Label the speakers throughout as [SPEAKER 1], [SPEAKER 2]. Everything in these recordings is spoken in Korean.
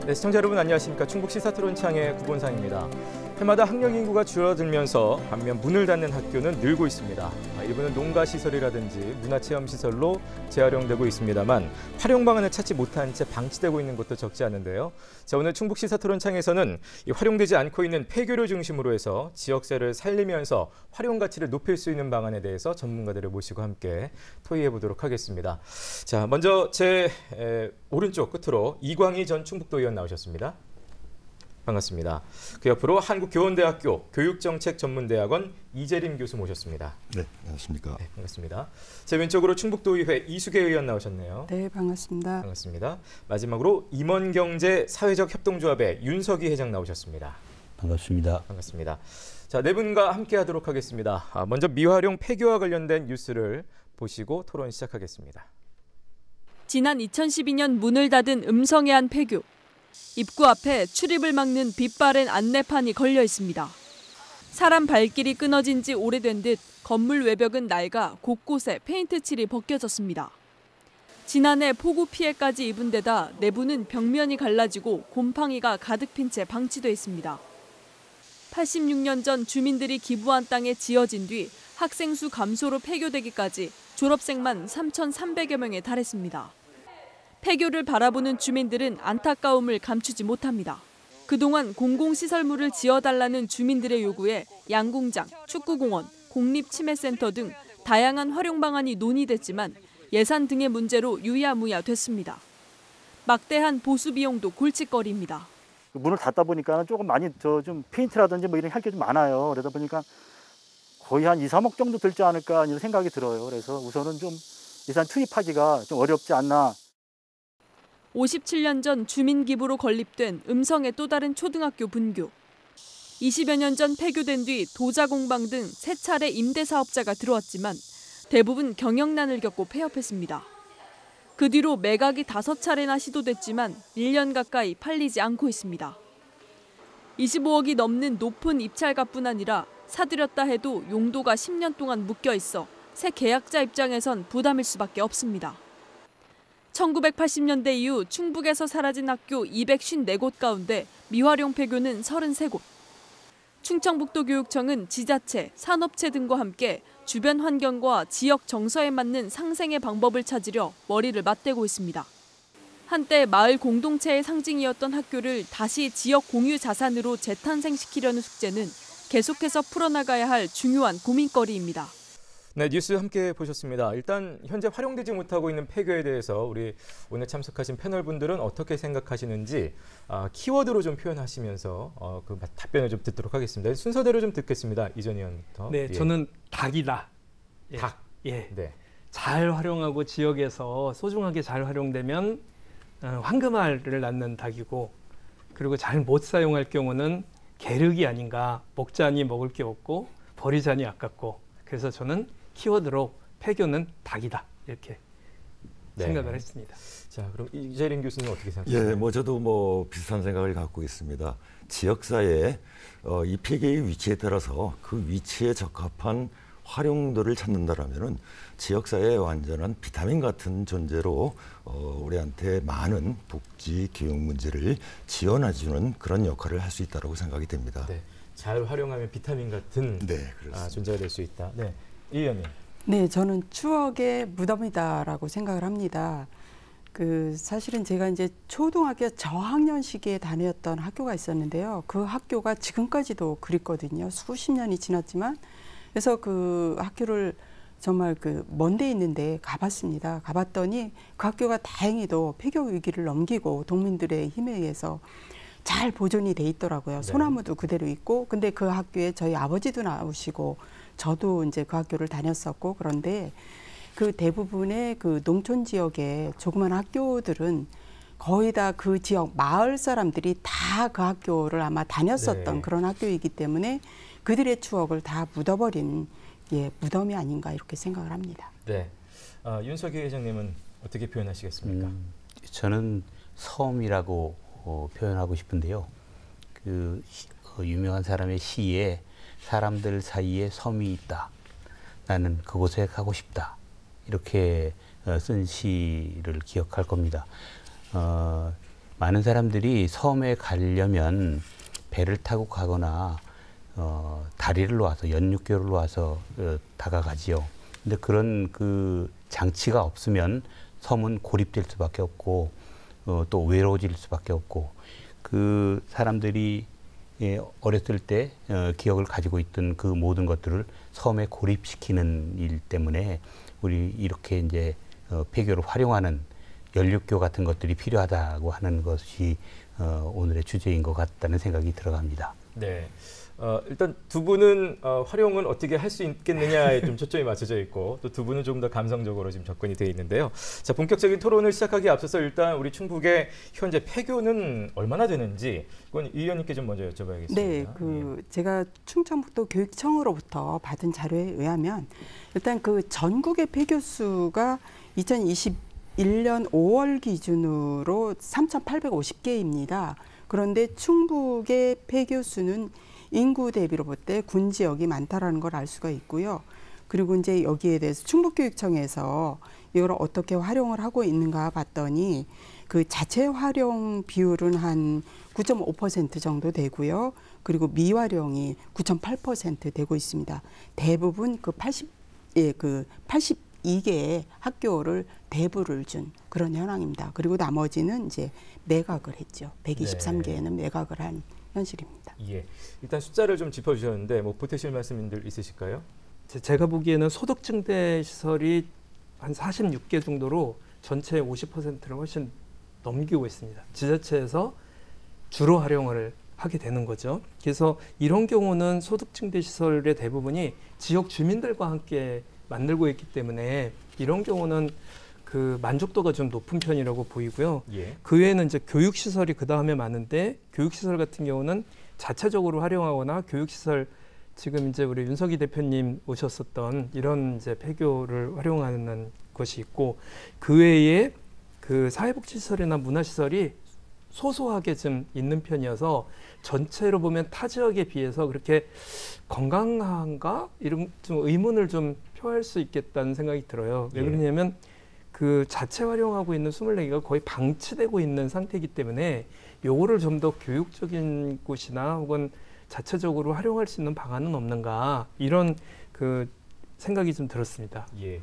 [SPEAKER 1] 네, 시청자 여러분 안녕하십니까. 충북 시사토론창의 구본상입니다. 해마다 학령 인구가 줄어들면서 반면 문을 닫는 학교는 늘고 있습니다. 일부는 농가시설이라든지 문화체험시설로 재활용되고 있습니다만 활용 방안을 찾지 못한 채 방치되고 있는 곳도 적지 않은데요. 자, 오늘 충북 시사토론창에서는 이 활용되지 않고 있는 폐교를 중심으로 해서 지역사를 살리면서 활용 가치를 높일 수 있는 방안에 대해서 전문가들을 모시고 함께 토의해 보도록 하겠습니다. 자, 먼저 제 오른쪽 끝으로 이광희 전 충북도 의원 나오셨습니다. 반갑습니다. 그 옆으로 한국교원대학교 교육정책전문대학원 이재림 교수 모셨습니다.
[SPEAKER 2] 네, 안녕하십니까.
[SPEAKER 1] 네, 반갑습니다. 제 왼쪽으로 충북도의회 이수계 의원 나오셨네요.
[SPEAKER 3] 네, 반갑습니다.
[SPEAKER 1] 반갑습니다. 마지막으로 임원경제사회적협동조합의 윤석희 회장 나오셨습니다.
[SPEAKER 4] 반갑습니다.
[SPEAKER 1] 반갑습니다. 자, 네 분과 함께 하도록 하겠습니다. 먼저 미활용 폐교와 관련된 뉴스를 보시고 토론 시작하겠습니다.
[SPEAKER 5] 지난 2012년 문을 닫은 음성해안 폐교. 입구 앞에 출입을 막는 빛바랜 안내판이 걸려 있습니다. 사람 발길이 끊어진 지 오래된 듯 건물 외벽은 낡아 곳곳에 페인트 칠이 벗겨졌습니다. 지난해 폭우 피해까지 입은 데다 내부는 벽면이 갈라지고 곰팡이가 가득 핀 채 방치돼 있습니다. 86년 전 주민들이 기부한 땅에 지어진 뒤 학생 수 감소로 폐교되기까지 졸업생만 3,300여 명에 달했습니다. 폐교를 바라보는 주민들은 안타까움을 감추지 못합니다. 그동안 공공시설물을 지어달라는 주민들의 요구에 양궁장, 축구공원, 공립치매센터 등 다양한 활용 방안이 논의됐지만 예산 등의 문제로 유야무야 됐습니다. 막대한 보수 비용도 골칫거리입니다.
[SPEAKER 6] 문을 닫다 보니까 조금 많이 좀 페인트라든지 뭐 이런 할 게 좀 많아요. 그러다 보니까 거의 한 2, 3억 정도 들지 않을까 이런 생각이 들어요. 그래서 우선은 좀 예산 투입하기가 좀 어렵지 않나.
[SPEAKER 5] 57년 전 주민 기부로 건립된 음성의 또 다른 초등학교 분교. 20여 년 전 폐교된 뒤 도자공방 등 3차례 임대사업자가 들어왔지만 대부분 경영난을 겪고 폐업했습니다. 그 뒤로 매각이 5차례나 시도됐지만 1년 가까이 팔리지 않고 있습니다. 25억이 넘는 높은 입찰가뿐 아니라 사들였다 해도 용도가 10년 동안 묶여 있어 새 계약자 입장에선 부담일 수밖에 없습니다. 1980년대 이후 충북에서 사라진 학교 254곳 가운데 미활용 폐교는 33곳. 충청북도교육청은 지자체, 산업체 등과 함께 주변 환경과 지역 정서에 맞는 상생의 방법을 찾으려 머리를 맞대고 있습니다. 한때 마을 공동체의 상징이었던 학교를 다시 지역 공유 자산으로 재탄생시키려는 숙제는 계속해서 풀어나가야 할 중요한 고민거리입니다.
[SPEAKER 1] 네, 뉴스 함께 보셨습니다. 일단 현재 활용되지 못하고 있는 폐교에 대해서 우리 오늘 참석하신 패널분들은 어떻게 생각하시는지 키워드로 좀 표현하시면서 그 답변을 좀 듣도록 하겠습니다. 순서대로 좀 듣겠습니다. 이 전 의원부터.
[SPEAKER 7] 네, 저는 닭이다. 예.
[SPEAKER 1] 닭.
[SPEAKER 7] 예.
[SPEAKER 1] 네.
[SPEAKER 7] 잘 활용하고 지역에서 소중하게 잘 활용되면 황금알을 낳는 닭이고, 그리고 잘 못 사용할 경우는 계륵이 아닌가. 먹자니 먹을 게 없고 버리자니 아깝고. 그래서 저는 키워드로 폐교는 닭이다 이렇게 생각을 했습니다.
[SPEAKER 1] 자, 그럼 이재림 교수님 어떻게 생각하세요?
[SPEAKER 2] 예, 저도 비슷한 생각을 갖고 있습니다. 지역사회에 이 폐교의 위치에 따라서 그 위치에 적합한 활용도를 찾는다라면은 지역사회의 완전한 비타민 같은 존재로 우리한테 많은 복지, 교육 문제를 지원해주는 그런 역할을 할 수 있다고 생각이 됩니다.
[SPEAKER 1] 네. 잘 활용하면 비타민 같은 존재가 될 수 있다. 네, 이 의원님.
[SPEAKER 3] 네, 저는 추억의 무덤이다라고 생각을 합니다. 사실은 제가 이제 초등학교 저학년 시기에 다녔던 학교가 있었는데요. 그 학교가 지금까지도 그립거든요. 수십 년이 지났지만. 그래서 그 학교를 정말 먼 데 있는데 가봤습니다. 가봤더니 그 학교가 다행히도 폐교 위기를 넘기고 동민들의 힘에 의해서 잘 보존이 돼 있더라고요. 소나무도 그대로 있고, 근데 그 학교에 저희 아버지도 나오시고 저도 이제 그 학교를 다녔었고, 그런데 그 대부분의 그 농촌 지역의 조그만 학교들은 거의 다 그 지역 마을 사람들이 다 그 학교를 아마 다녔었던 그런 학교이기 때문에 그들의 추억을 다 묻어버린 무덤이 아닌가 이렇게 생각을 합니다.
[SPEAKER 1] 네, 윤석희 회장님은 어떻게 표현하시겠습니까?
[SPEAKER 4] 저는 섬이라고 표현하고 싶은데요. 유명한 사람의 시에 사람들 사이에 섬이 있다. 나는 그곳에 가고 싶다. 이렇게 쓴 시를 기억할 겁니다. 많은 사람들이 섬에 가려면 배를 타고 가거나 다리를 놓아서 연륙교를 놓아서 다가가지요. 근데 그런 그 장치가 없으면 섬은 고립될 수밖에 없고 또 외로워질 수밖에 없고 그 사람들이 어렸을 때 기억을 가지고 있던 그 모든 것들을 섬에 고립시키는 일 때문에 우리 이렇게 이제 폐교를 활용하는 연륙교 같은 것들이 필요하다고 하는 것이 오늘의 주제인 것 같다는 생각이 들어갑니다.
[SPEAKER 1] 네. 일단 두 분은 활용은 어떻게 할 수 있겠느냐에 좀 초점이 맞춰져 있고 또 두 분은 조금 더 감성적으로 지금 접근이 되어 있는데요. 자, 본격적인 토론을 시작하기 앞서서 일단 우리 충북의 현재 폐교는 얼마나 되는지 그건 이 의원님께 좀 먼저 여쭤봐야겠습니다.
[SPEAKER 3] 네, 제가 충청북도 교육청으로부터 받은 자료에 의하면 일단 그 전국의 폐교 수가 2021년 5월 기준으로 3,850개입니다. 그런데 충북의 폐교 수는 인구 대비로 볼 때 군 지역이 많다라는 걸 알 수가 있고요. 그리고 이제 여기에 대해서 충북교육청에서 이걸 어떻게 활용을 하고 있는가 봤더니 그 자체 활용 비율은 한 9.5% 정도 되고요. 그리고 미활용이 9.8% 되고 있습니다. 대부분 그 82개의 학교를 대부를 준 그런 현황입니다. 그리고 나머지는 이제 매각을 했죠. 123개는 매각을 한 현실입니다.
[SPEAKER 1] 예, 일단 숫자를 좀 짚어주셨는데 뭐 보태실 말씀들 있으실까요?
[SPEAKER 7] 제가 보기에는 소득증대 시설이 한 46개 정도로 전체의 50%를 훨씬 넘기고 있습니다. 지자체에서 주로 활용을 하게 되는 거죠. 그래서 이런 경우는 소득증대 시설의 대부분이 지역 주민들과 함께 만들고 있기 때문에 이런 경우는 그 만족도가 좀 높은 편이라고 보이고요.
[SPEAKER 1] 예.
[SPEAKER 7] 그 외에는 이제 교육시설이 그 다음에 많은데 교육시설 같은 경우는 자체적으로 활용하거나 교육시설 지금 이제 우리 윤석희 대표님 오셨었던 이런 이제 폐교를 활용하는 것이 있고 그 외에 그 사회복지시설이나 문화시설이 소소하게 좀 있는 편이어서 전체로 보면 타 지역에 비해서 그렇게 건강한가 이런 좀 의문을 좀 표할 수 있겠다는 생각이 들어요. 왜 그러냐면 그 자체 활용하고 있는 24개가 거의 방치되고 있는 상태이기 때문에 요거를 좀 더 교육적인 곳이나 혹은 자체적으로 활용할 수 있는 방안은 없는가 이런 그 생각이 좀 들었습니다.
[SPEAKER 1] 예.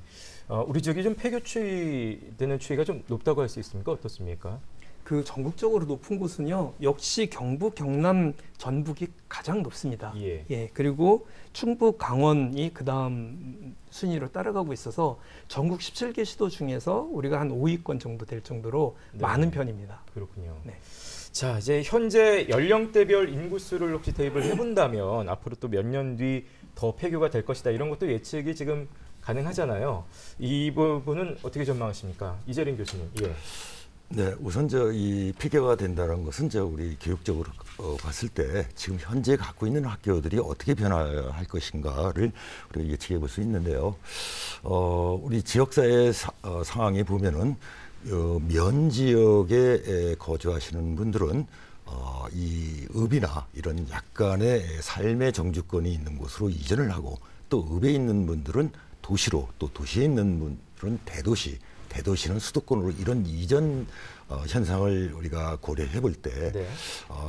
[SPEAKER 1] 우리 지역이 좀 폐교 추이되는 추이가 좀 높다고 할 수 있습니까? 어떻습니까?
[SPEAKER 7] 그 전국적으로 높은 곳은요. 역시 경북, 경남, 전북이 가장 높습니다.
[SPEAKER 1] 예.
[SPEAKER 7] 그리고 충북, 강원이 그다음 순위로 따라가고 있어서 전국 17개 시도 중에서 우리가 한 5위권 정도 될 정도로 많은 편입니다.
[SPEAKER 1] 그렇군요.
[SPEAKER 7] 네.
[SPEAKER 1] 자, 이제 현재 연령대별 인구수를 혹시 대입을 해본다면 앞으로 또 몇 년 뒤 더 폐교가 될 것이다 이런 것도 예측이 지금 가능하잖아요. 이 부분은 어떻게 전망하십니까? 이재린 교수님. 예.
[SPEAKER 2] 네, 우선 이 폐교가 된다는 것은 우리 교육적으로 봤을 때 지금 현재 갖고 있는 학교들이 어떻게 변화할 것인가를 우리가 예측해 볼 수 있는데요. 우리 지역사회 상황에 보면은 면 지역에 거주하시는 분들은 이 읍이나 이런 약간의 삶의 정주권이 있는 곳으로 이전을 하고 또 읍에 있는 분들은 도시로 또 도시에 있는 분들은 대도시는 수도권으로 이런 이전 현상을 우리가 고려해 볼 때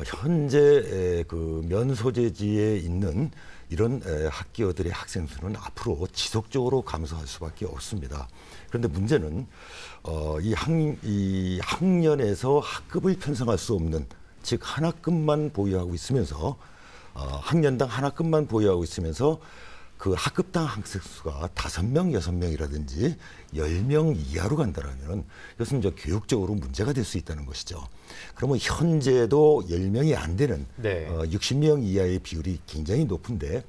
[SPEAKER 2] 현재 그 면 소재지에 있는 이런 학교들의 학생 수는 앞으로 지속적으로 감소할 수밖에 없습니다. 그런데 문제는 이 학년에서 학급을 편성할 수 없는 즉 한 학급만 보유하고 있으면서 학년당 한 학급만 보유하고 있으면서 그 학급당 학생 수가 5명, 6명이라든지 10명 이하로 간다라면 이것은 이제 교육적으로 문제가 될 수 있다는 것이죠. 그러면 현재도 10명이 안 되는 60명 이하의 비율이 굉장히 높은데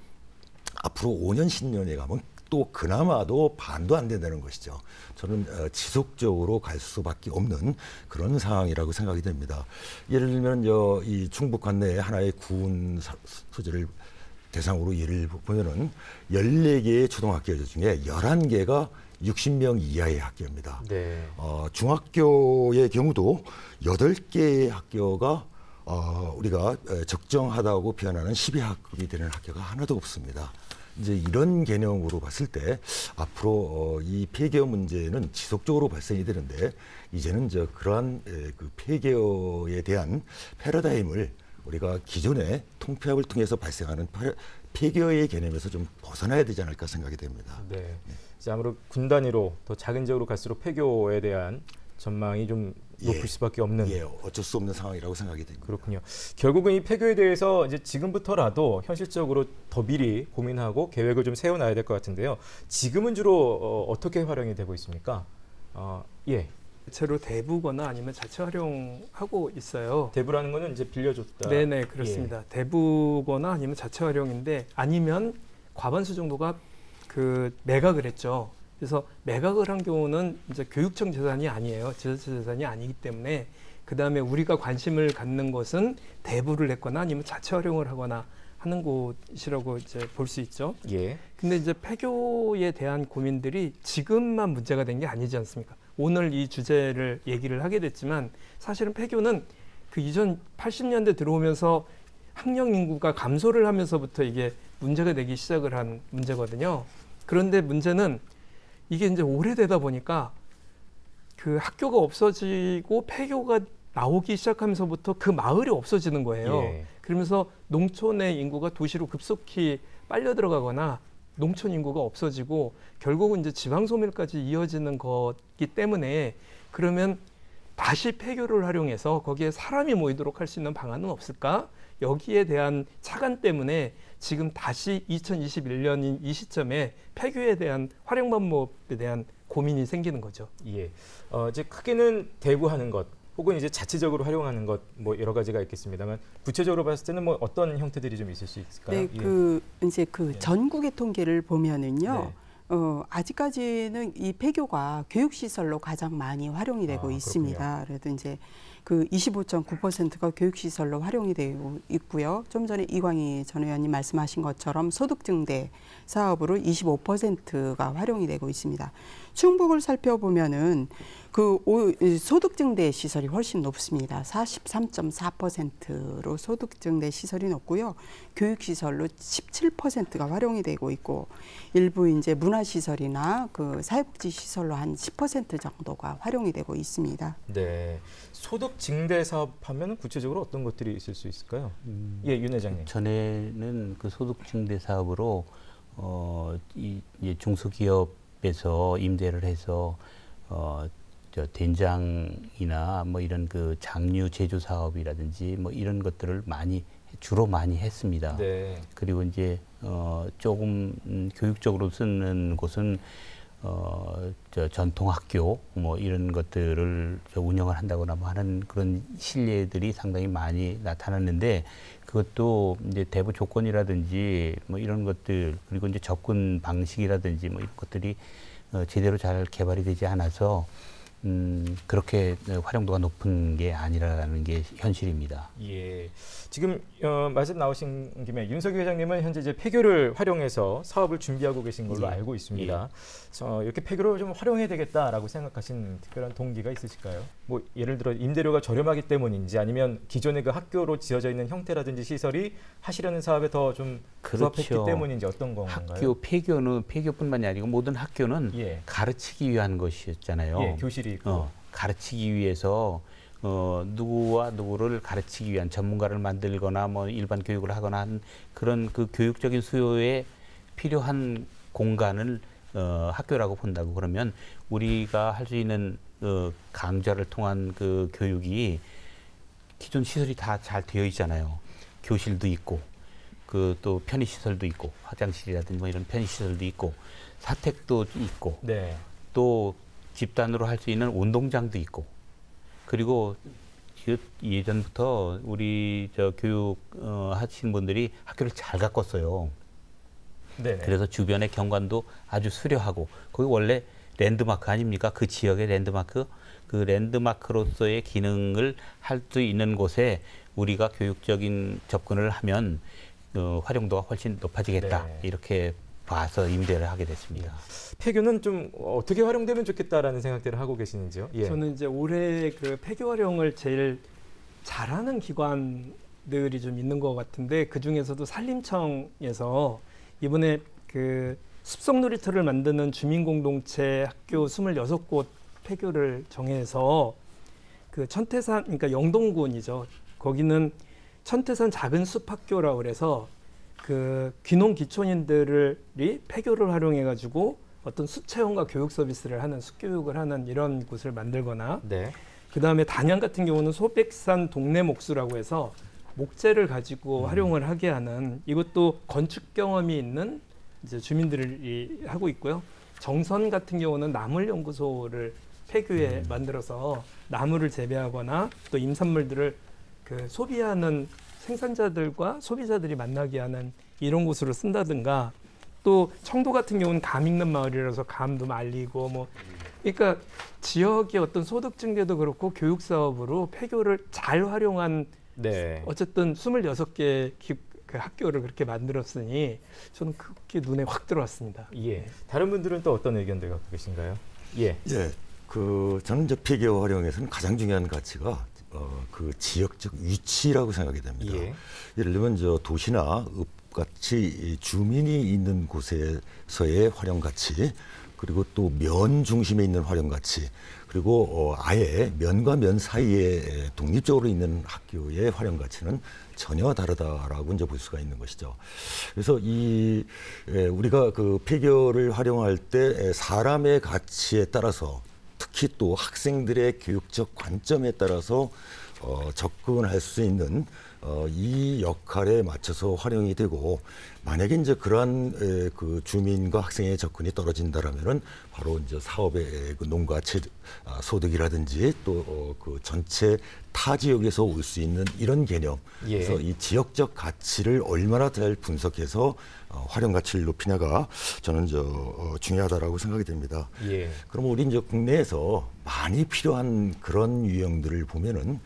[SPEAKER 2] 앞으로 5년, 10년에 가면 또 그나마도 반도 안 된다는 것이죠. 저는 지속적으로 갈 수밖에 없는 그런 상황이라고 생각이 됩니다. 예를 들면 이 충북 관내에 하나의 군 소재를 대상으로 예를 보면은 14개의 초등학교 중에 11개가 60명 이하의 학교입니다.
[SPEAKER 1] 네.
[SPEAKER 2] 중학교의 경우도 8개의 학교가 우리가 적정하다고 표현하는 12학급이 되는 학교가 하나도 없습니다. 이제 이런 개념으로 봤을 때 앞으로 이 폐기업 문제는 지속적으로 발생이 되는데 이제는 그러한 그 폐기업에 대한 패러다임을 우리가 기존의 통폐합을 통해서 발생하는 폐기업의 개념에서 좀 벗어나야 되지 않을까 생각이 됩니다.
[SPEAKER 1] 네. 이제 아무래도 군 단위로 더 작은 지역으로 갈수록 폐교에 대한 전망이 좀 높을 수밖에 없는.
[SPEAKER 2] 어쩔 수 없는 상황이라고 생각이 됩니다.
[SPEAKER 1] 그렇군요. 결국은 이 폐교에 대해서 이제 지금부터라도 현실적으로 더 미리 고민하고 계획을 좀 세워놔야 될 것 같은데요. 지금은 주로 어떻게 활용이 되고 있습니까? 예.
[SPEAKER 7] 대체로 대부거나 아니면 자체 활용하고 있어요.
[SPEAKER 1] 대부라는 거는 이제 빌려줬다.
[SPEAKER 7] 네네, 그렇습니다.
[SPEAKER 1] 예.
[SPEAKER 7] 대부거나 아니면 자체 활용인데 아니면 과반수 정도가 그 매각을 했죠. 그래서 매각을 한 경우는 이제 교육청 재산이 아니에요. 지자체 재산이 아니기 때문에 그 다음에 우리가 관심을 갖는 것은 대부를 했거나 아니면 자체 활용을 하거나 하는 곳이라고 이제 볼 수 있죠.
[SPEAKER 1] 예.
[SPEAKER 7] 근데 이제 폐교에 대한 고민들이 지금만 문제가 된 게 아니지 않습니까? 오늘 이 주제를 얘기를 하게 됐지만 사실은 폐교는 그 이전 80년대 들어오면서 학령 인구가 감소를 하면서부터 이게 문제가 되기 시작을 한 문제거든요. 그런데 문제는 이게 이제 오래되다 보니까 그 학교가 없어지고 폐교가 나오기 시작하면서부터 그 마을이 없어지는 거예요.
[SPEAKER 1] 예.
[SPEAKER 7] 그러면서 농촌의 인구가 도시로 급속히 빨려 들어가거나 농촌 인구가 없어지고 결국은 이제 지방 소멸까지 이어지는 거기 때문에 그러면 다시 폐교를 활용해서 거기에 사람이 모이도록 할 수 있는 방안은 없을까? 여기에 대한 차관 때문에 지금 다시 2021년인 이 시점에 폐교에 대한 활용 방법에 대한 고민이 생기는 거죠.
[SPEAKER 1] 예. 이제 크게는 대부하는 것 혹은 이제 자체적으로 활용하는 것 뭐 여러 가지가 있겠습니다만 구체적으로 봤을 때는 뭐 어떤 형태들이 좀 있을 수 있을까요?
[SPEAKER 3] 네, 이제 전국의 통계를 보면은요. 아직까지는 이 폐교가 교육시설로 가장 많이 활용이 되고 있습니다. 그래도 이제 그 25.9%가 교육시설로 활용이 되고 있고요. 좀 전에 이광희 전 의원님 말씀하신 것처럼 소득증대 사업으로 25%가 활용이 되고 있습니다. 충북을 살펴보면은 그 소득증대 시설이 훨씬 높습니다. 43.4%로 소득증대 시설이 높고요. 교육시설로 17%가 활용이 되고 있고 일부 이제 문화시설이나 그 사회복지시설로 한 10% 정도가 활용이 되고 있습니다.
[SPEAKER 1] 네. 소득 증대 사업하면 구체적으로 어떤 것들이 있을 수 있을까요? 예, 윤 회장님.
[SPEAKER 4] 전에는 그 소득 증대 사업으로 이 중소기업에서 임대를 해서 된장이나 뭐 이런 그 장류 제조 사업이라든지 뭐 이런 것들을 주로 많이 했습니다.
[SPEAKER 1] 네.
[SPEAKER 4] 그리고 이제 조금 교육적으로 쓰는 곳은 전통학교 뭐 이런 것들을 운영을 한다거나 뭐 하는 그런 실례들이 상당히 많이 나타났는데 그것도 이제 대부 조건이라든지 뭐 이런 것들 그리고 이제 접근 방식이라든지 뭐 이런 것들이 제대로 잘 개발이 되지 않아서 그렇게 활용도가 높은 게 아니라는 게 현실입니다.
[SPEAKER 1] 예. 지금 말씀 나오신 김에 윤석희 회장님은 현재 이제 폐교를 활용해서 사업을 준비하고 계신 걸로 알고 있습니다. 이렇게 폐교를 좀 활용해야 되겠다라고 생각하신 특별한 동기가 있으실까요? 뭐 예를 들어 임대료가 저렴하기 때문인지 아니면 기존의 그 학교로 지어져 있는 형태라든지 시설이 하시려는 사업에 더 좀 부합했기 때문인지 어떤 건가요?
[SPEAKER 4] 학교 폐교뿐만이 아니고 모든 학교는 가르치기 위한 것이었잖아요.
[SPEAKER 1] 예, 교실이 있고.
[SPEAKER 4] 가르치기 위해서 누구와 누구를 가르치기 위한 전문가를 만들거나 뭐 일반 교육을 하거나 한 그런 그 교육적인 수요에 필요한 공간을 학교라고 본다고 그러면 우리가 할 수 있는 강좌를 통한 그 교육이 기존 시설이 다 잘 되어 있잖아요. 교실도 있고 그 또 편의시설도 있고 화장실이라든지 뭐 이런 편의시설도 있고 사택도 있고 또 집단으로 할 수 있는 운동장도 있고 그리고 예전부터 우리 교육 하신 분들이 학교를 잘 가꿨어요. 그래서 주변의 경관도 아주 수려하고 거기 원래 랜드마크 아닙니까? 그 지역의 랜드마크, 그 랜드마크로서의 기능을 할 수 있는 곳에 우리가 교육적인 접근을 하면 활용도가 훨씬 높아지겠다 이렇게 봐서 임대를 하게 됐습니다.
[SPEAKER 1] 폐교는 좀 어떻게 활용되면 좋겠다라는 생각들을 하고 계시는지요? 예.
[SPEAKER 7] 저는 이제 올해 그 폐교 활용을 제일 잘하는 기관들이 좀 있는 것 같은데 그 중에서도 산림청에서 이번에 그 숲속 놀이터를 만드는 주민공동체 학교 26곳 폐교를 정해서 그 천태산, 그러니까 영동군이죠. 거기는 천태산 작은 숲 학교라고 그래서 그 귀농 기촌인들이 폐교를 활용해가지고 어떤 숲 체험과 교육 서비스를 하는 숲교육을 하는 이런 곳을 만들거나
[SPEAKER 1] 네.
[SPEAKER 7] 그 다음에 단양 같은 경우는 소백산 동네 목수라고 해서 목재를 가지고 활용을 하게 하는 이것도 건축 경험이 있는 이제 주민들이 하고 있고요. 정선 같은 경우는 나물연구소를 폐교에 만들어서 나무를 재배하거나 또 임산물들을 그 소비하는 생산자들과 소비자들이 만나게 하는 이런 곳으로 쓴다든가 또 청도 같은 경우는 감 익는 마을이라서 감도 말리고 뭐 그러니까 지역의 어떤 소득 증대도 그렇고 교육 사업으로 폐교를 잘 활용한
[SPEAKER 1] 네.
[SPEAKER 7] 어쨌든 26개 그 학교를 그렇게 만들었으니 저는 그게 눈에 확 들어왔습니다.
[SPEAKER 1] 예. 다른 분들은 또 어떤 의견들 갖고 계신가요? 예.
[SPEAKER 2] 예, 저는 이제 폐교 활용에서는 가장 중요한 가치가 그 지역적 위치라고 생각이 됩니다.
[SPEAKER 1] 예.
[SPEAKER 2] 예를 들면 도시나 읍같이 주민이 있는 곳에서의 활용 가치, 그리고 또 면 중심에 있는 활용 가치, 그리고 아예 면과 면 사이에 독립적으로 있는 학교의 활용 가치는 전혀 다르다라고 이제 볼 수가 있는 것이죠. 그래서 우리가 그 폐교를 활용할 때 사람의 가치에 따라서 특히 또 학생들의 교육적 관점에 따라서 접근할 수 있는 이 역할에 맞춰서 활용이 되고, 만약에 이제 그러한 그 주민과 학생의 접근이 떨어진다라면은 바로 이제 사업의 그 농가 소득이라든지 또 그 전체 타 지역에서 올 수 있는 이런 개념.
[SPEAKER 1] 예.
[SPEAKER 2] 그래서 이 지역적 가치를 얼마나 잘 분석해서 활용 가치를 높이냐가 저는 중요하다라고 생각이 됩니다.
[SPEAKER 1] 예.
[SPEAKER 2] 그럼 우리 이제 국내에서 많이 필요한 그런 유형들을 보면은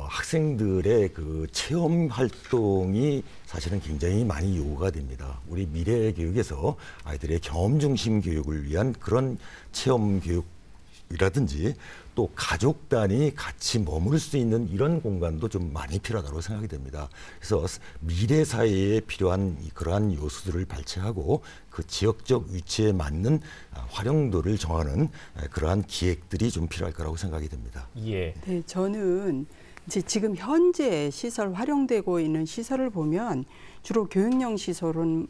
[SPEAKER 2] 학생들의 그 체험 활동이 사실은 굉장히 많이 요구가 됩니다. 우리 미래 교육에서 아이들의 경험 중심 교육을 위한 그런 체험 교육이라든지 또 가족 단위 같이 머물 수 있는 이런 공간도 좀 많이 필요하다고 생각이 됩니다. 그래서 미래 사회에 필요한 그러한 요소들을 발췌하고 그 지역적 위치에 맞는 활용도를 정하는 그러한 기획들이 좀 필요할 거라고 생각이 됩니다.
[SPEAKER 1] 예.
[SPEAKER 3] 네, 저는 이제 지금 현재 시설 활용되고 있는 시설을 보면 주로 교육용 시설은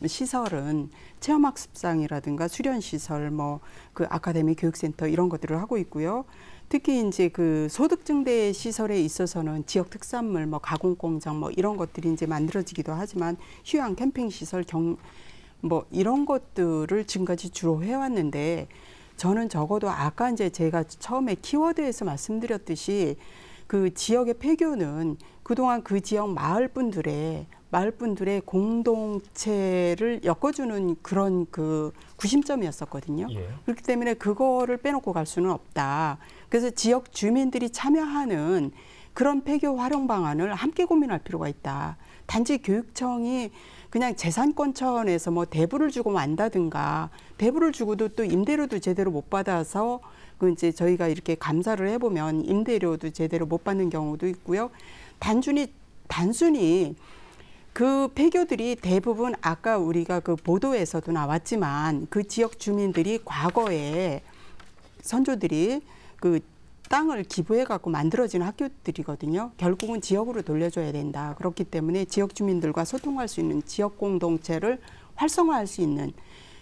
[SPEAKER 3] 체험학습장이라든가 수련시설, 뭐 그 아카데미 교육센터 이런 것들을 하고 있고요. 특히 이제 그 소득 증대 시설에 있어서는 지역 특산물, 뭐 가공 공장, 뭐 이런 것들이 이제 만들어지기도 하지만 휴양 캠핑 시설 뭐 이런 것들을 지금까지 주로 해왔는데, 저는 적어도 아까 이제 제가 처음에 키워드에서 말씀드렸듯이 그 지역의 폐교는 그동안 그 지역 마을 분들의 공동체를 엮어주는 그런 그 구심점이었었거든요.
[SPEAKER 1] 예.
[SPEAKER 3] 그렇기 때문에 그거를 빼놓고 갈 수는 없다. 그래서 지역 주민들이 참여하는 그런 폐교 활용 방안을 함께 고민할 필요가 있다. 단지 교육청이 그냥 재산권 차원에서 뭐 대부를 주고 만다든가, 대부를 주고도 또 임대료도 제대로 못 받아서 그 이제 저희가 이렇게 감사를 해보면 임대료도 제대로 못 받는 경우도 있고요. 단순히 그 폐교들이 대부분 아까 우리가 그 보도에서도 나왔지만 그 지역 주민들이 과거에 선조들이 그 땅을 기부해 갖고 만들어진 학교들이거든요. 결국은 지역으로 돌려줘야 된다. 그렇기 때문에 지역 주민들과 소통할 수 있는 지역 공동체를 활성화할 수 있는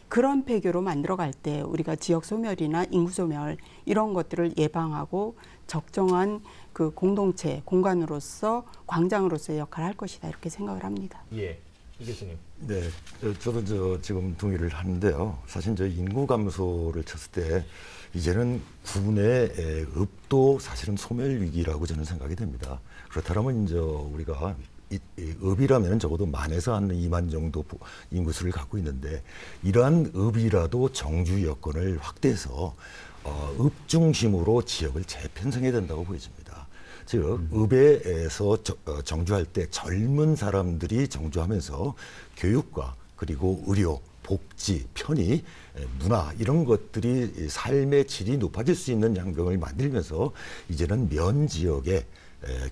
[SPEAKER 3] 그런 폐교로 만들어갈 때 우리가 지역 소멸이나 인구 소멸 이런 것들을 예방하고 적정한 그 공동체 공간으로서 광장으로서의 역할을 할 것이다, 이렇게 생각을 합니다.
[SPEAKER 1] 예. 이 교수님.
[SPEAKER 2] 네, 저도 지금 동의를 하는데요. 사실 인구 감소를 쳤을 때 이제는 군의 읍도 사실은 소멸 위기라고 저는 생각이 됩니다. 그렇다면 이제 우리가 읍이라면 적어도 10,000에서 한 20,000 정도 인구수를 갖고 있는데, 이러한 읍이라도 정주 여건을 확대해서 읍 중심으로 지역을 재편성해야 된다고 보여집니다. 즉 읍에서 정주할 때 젊은 사람들이 정주하면서 교육과 그리고 의료, 복지, 편의, 문화 이런 것들이 삶의 질이 높아질 수 있는 양병을 만들면서 이제는 면 지역에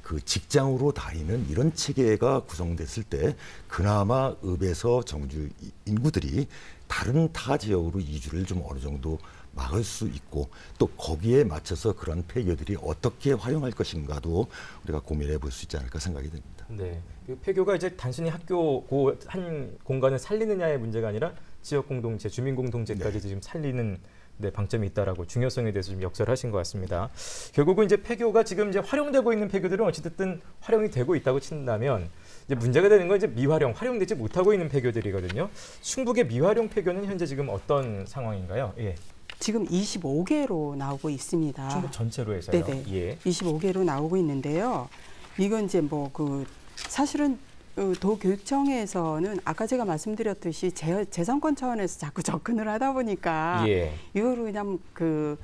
[SPEAKER 2] 그 직장으로 다니는 이런 체계가 구성됐을 때 그나마 읍에서 정주 인구들이 다른 타 지역으로 이주를 좀 어느 정도 막을 수 있고 또 거기에 맞춰서 그런 폐교들이 어떻게 활용할 것인가도 우리가 고민해 볼 수 있지 않을까 생각이 됩니다.
[SPEAKER 1] 네, 그 폐교가 이제 단순히 학교 그 한 공간을 살리느냐의 문제가 아니라 지역 공동체, 주민 공동체까지 지금 살리는 방점이 있다라고 중요성에 대해서 좀 역설하신 것 같습니다. 결국은 이제 폐교가 지금 이제 활용되고 있는 폐교들은 어찌됐든 활용이 되고 있다고 친다면 이제 문제가 되는 건 이제 미활용, 활용되지 못하고 있는 폐교들이거든요. 충북의 미활용 폐교는 현재 지금 어떤 상황인가요? 예.
[SPEAKER 3] 지금 25개로 나오고 있습니다.
[SPEAKER 1] 충북 전체로 해서요.
[SPEAKER 3] 네네.
[SPEAKER 1] 예.
[SPEAKER 3] 25개로 나오고 있는데요. 이건 이제 뭐 그 사실은 도교육청에서는 아까 제가 말씀드렸듯이 재정권 차원에서 자꾸 접근을 하다 보니까
[SPEAKER 1] 예.
[SPEAKER 3] 이거를 그냥 그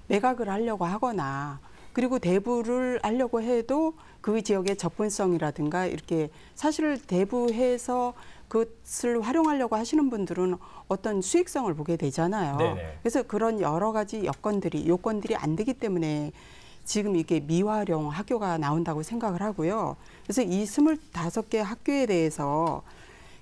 [SPEAKER 3] 매각을 하려고 하거나 그리고 대부를 하려고 해도 그 지역의 접근성이라든가 이렇게 사실 대부해서 그것을 활용하려고 하시는 분들은 어떤 수익성을 보게 되잖아요.
[SPEAKER 1] 네네.
[SPEAKER 3] 그래서 그런 여러 가지 요건들이 안 되기 때문에 지금 이게 미활용 학교가 나온다고 생각을 하고요. 그래서 이 25개 학교에 대해서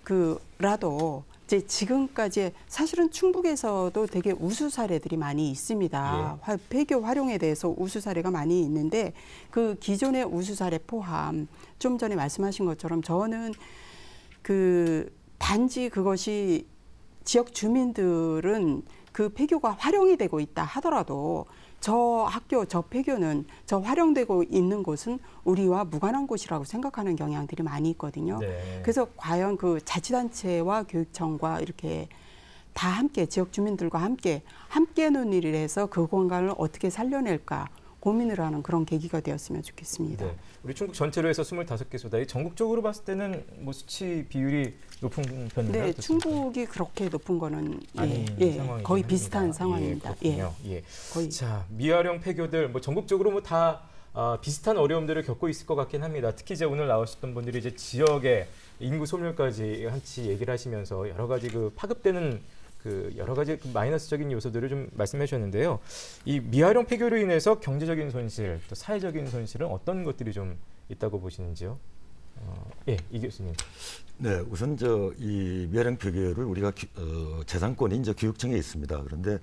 [SPEAKER 3] 그라도 이제 지금까지 사실은 충북에서도 되게 우수 사례들이 많이 있습니다.
[SPEAKER 1] 예.
[SPEAKER 3] 폐교 활용에 대해서 우수 사례가 많이 있는데 그 기존의 우수 사례 포함 좀 전에 말씀하신 것처럼 저는 그 단지 그것이 지역 주민들은 그 폐교가 활용이 되고 있다 하더라도 저 학교, 저 폐교는 저 활용되고 있는 곳은 우리와 무관한 곳이라고 생각하는 경향들이 많이 있거든요.
[SPEAKER 1] 네.
[SPEAKER 3] 그래서 과연 그 자치단체와 교육청과 이렇게 다 함께 지역 주민들과 함께 논의를 해서 그 공간을 어떻게 살려낼까 고민을 하는 그런 계기가 되었으면 좋겠습니다.
[SPEAKER 1] 네. 우리 충북 전체로 해서 25개 소다이 전국적으로 봤을 때는 뭐 수치 비율이 높은 편인가요?
[SPEAKER 3] 네,
[SPEAKER 1] 어떻습니까?
[SPEAKER 3] 충북이 그렇게 높은 거는
[SPEAKER 1] 아닌 상황이긴
[SPEAKER 3] 거의
[SPEAKER 1] 합니다.
[SPEAKER 3] 비슷한 상황입니다.
[SPEAKER 1] 예, 그렇군요. 예.
[SPEAKER 3] 거의.
[SPEAKER 1] 자, 미활용 폐교들 뭐 전국적으로 뭐 다 비슷한 어려움들을 겪고 있을 것 같긴 합니다. 특히 이제 오늘 나오셨던 분들이 이제 지역의 인구 소멸까지 한치 얘기를 하시면서 여러 가지 그 파급되는 그 여러 가지 그 마이너스적인 요소들을 좀 말씀해 주셨는데요. 이 미활용 폐교로 인해서 경제적인 손실, 또 사회적인 손실은 어떤 것들이 좀 있다고 보시는지요? 예, 이 교수님.
[SPEAKER 2] 네, 우선 이 미활용 폐교를 우리가 재산권이 이제 교육청에 있습니다. 그런데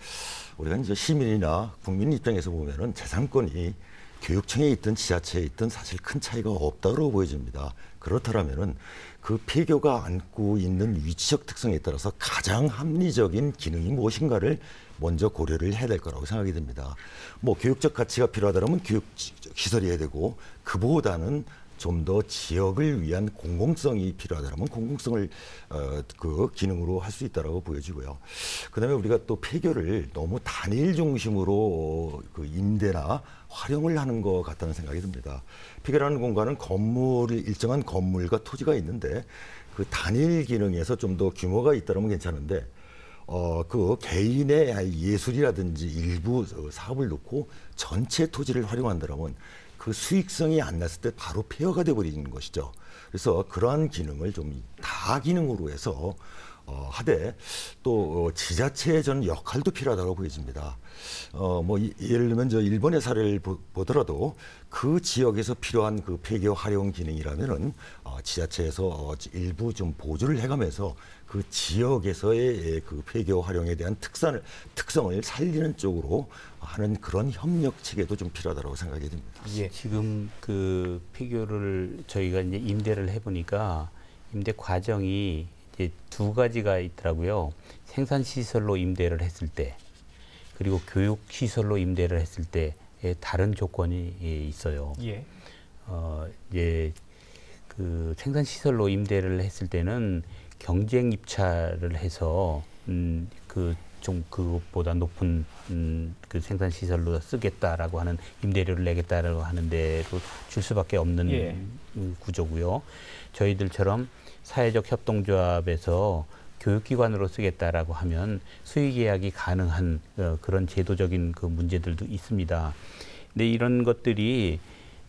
[SPEAKER 2] 우리가 이제 시민이나 국민 입장에서 보면은 재산권이 교육청에 있든 지자체에 있든 사실 큰 차이가 없다고 보여집니다. 그렇다면은 그 폐교가 안고 있는 위치적 특성에 따라서 가장 합리적인 기능이 무엇인가를 먼저 고려를 해야 될 거라고 생각이 듭니다. 뭐 교육적 가치가 필요하다면 교육 시설이어야 되고 그보다는 좀 더 지역을 위한 공공성이 필요하다면 공공성을 그 기능으로 할 수 있다라고 보여지고요. 그다음에 우리가 또 폐교를 너무 단일 중심으로 그 임대나 활용을 하는 것 같다는 생각이 듭니다. 폐교라는 공간은 일정한 건물과 토지가 있는데 그 단일 기능에서 좀 더 규모가 있다면 괜찮은데 그 개인의 예술이라든지 일부 사업을 놓고 전체 토지를 활용한다면 그 수익성이 안 났을 때 바로 폐허가 돼버리는 것이죠. 그래서 그러한 기능을 좀 다기능으로 해서 하되 또 지자체의 저는 역할도 필요하다고 보여집니다. 뭐 예를 들면 일본의 사례를 보더라도 그 지역에서 필요한 그 폐교 활용 기능이라면은 지자체에서 일부 좀 보조를 해가면서 그 지역에서의 그 폐교 활용에 대한 특성을 살리는 쪽으로 하는 그런 협력 체계도 좀 필요하다고 생각이 듭니다.
[SPEAKER 1] 예.
[SPEAKER 4] 지금 그 폐교를 저희가 이제 임대를 해보니까 임대 과정이 이제 두 가지가 있더라고요. 생산시설로 임대를 했을 때 그리고 교육시설로 임대를 했을 때의 다른 조건이 있어요.
[SPEAKER 1] 예.
[SPEAKER 4] 이제 그 생산시설로 임대를 했을 때는 경쟁 입찰을 해서 좀 그것보다 높은 그 생산시설로 쓰겠다라고 하는 임대료를 내겠다라고 하는데도 줄 수밖에 없는 구조고요. 저희들처럼 사회적 협동조합에서 교육기관으로 쓰겠다라고 하면 수의계약이 가능한 그런 제도적인 그 문제들도 있습니다. 근데 이런 것들이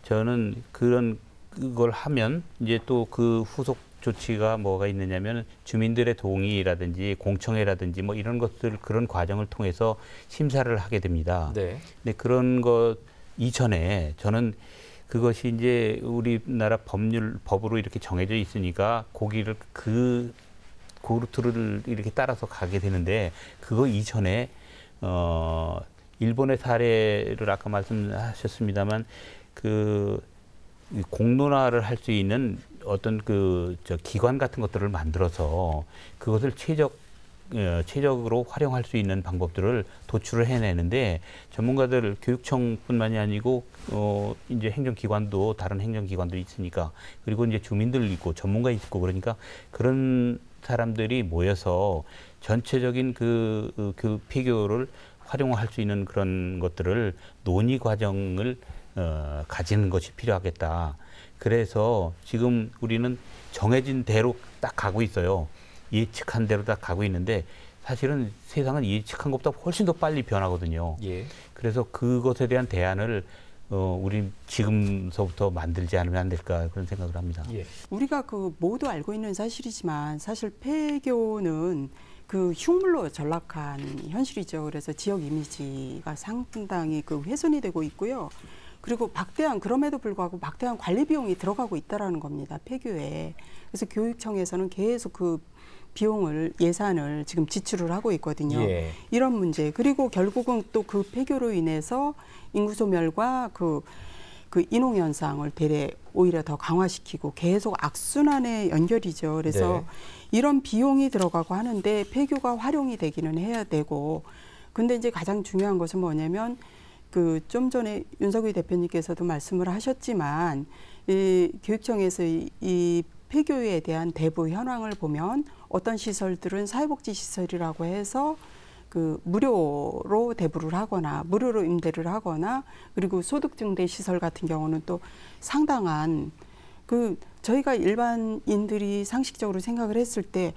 [SPEAKER 4] 저는 그걸 하면 이제 또 그 후속 조치가 뭐가 있느냐면 주민들의 동의라든지 공청회라든지 뭐 이런 것들 그런 과정을 통해서 심사를 하게 됩니다.
[SPEAKER 1] 네.
[SPEAKER 4] 근데 그런 것 이전에 저는 그것이 이제 우리나라 법으로 이렇게 정해져 있으니까 거기를 그 그 루트를 이렇게 따라서 가게 되는데 그거 이전에 일본의 사례를 아까 말씀하셨습니다만 그 공론화를 할 수 있는 어떤 기관 같은 것들을 만들어서 그것을 최적으로 활용할 수 있는 방법들을 도출을 해내는데 전문가들 교육청뿐만이 아니고 이제 행정기관도 다른 행정기관도 있으니까 그리고 이제 주민들 있고 전문가 있고 그러니까 그런 사람들이 모여서 전체적인 그 폐교를 활용할 수 있는 그런 것들을 논의 과정을 가지는 것이 필요하겠다. 그래서 지금 우리는 정해진 대로 딱 가고 있어요. 예측한 대로 딱 가고 있는데 사실은 세상은 예측한 것보다 훨씬 더 빨리 변하거든요.
[SPEAKER 1] 예.
[SPEAKER 4] 그래서 그것에 대한 대안을 우리 지금서부터 만들지 않으면 안 될까 그런 생각을 합니다.
[SPEAKER 1] 예.
[SPEAKER 3] 우리가 그 모두 알고 있는 사실이지만 사실 폐교는 그 흉물로 전락한 현실이죠. 그래서 지역 이미지가 상당히 그 훼손이 되고 있고요. 그리고 그럼에도 불구하고 막대한 관리 비용이 들어가고 있다라는 겁니다. 폐교에. 그래서 교육청에서는 계속 그 예산을 지금 지출을 하고 있거든요.
[SPEAKER 1] 예.
[SPEAKER 3] 이런 문제. 그리고 결국은 또 그 폐교로 인해서 인구 소멸과 그 인홍 현상을 오히려 더 강화시키고 계속 악순환의 연결이죠. 그래서
[SPEAKER 1] 네.
[SPEAKER 3] 이런 비용이 들어가고 하는데 폐교가 활용이 되기는 해야 되고, 근데 이제 가장 중요한 것은 뭐냐면 좀 전에 윤석열 대표님께서도 말씀을 하셨지만 이 교육청에서 이 폐교에 대한 대부 현황을 보면 어떤 시설들은 사회복지 시설이라고 해서 무료로 대부를 하거나 무료로 임대를 하거나 그리고 소득증대 시설 같은 경우는 또 상당한 저희가 일반인들이 상식적으로 생각을 했을 때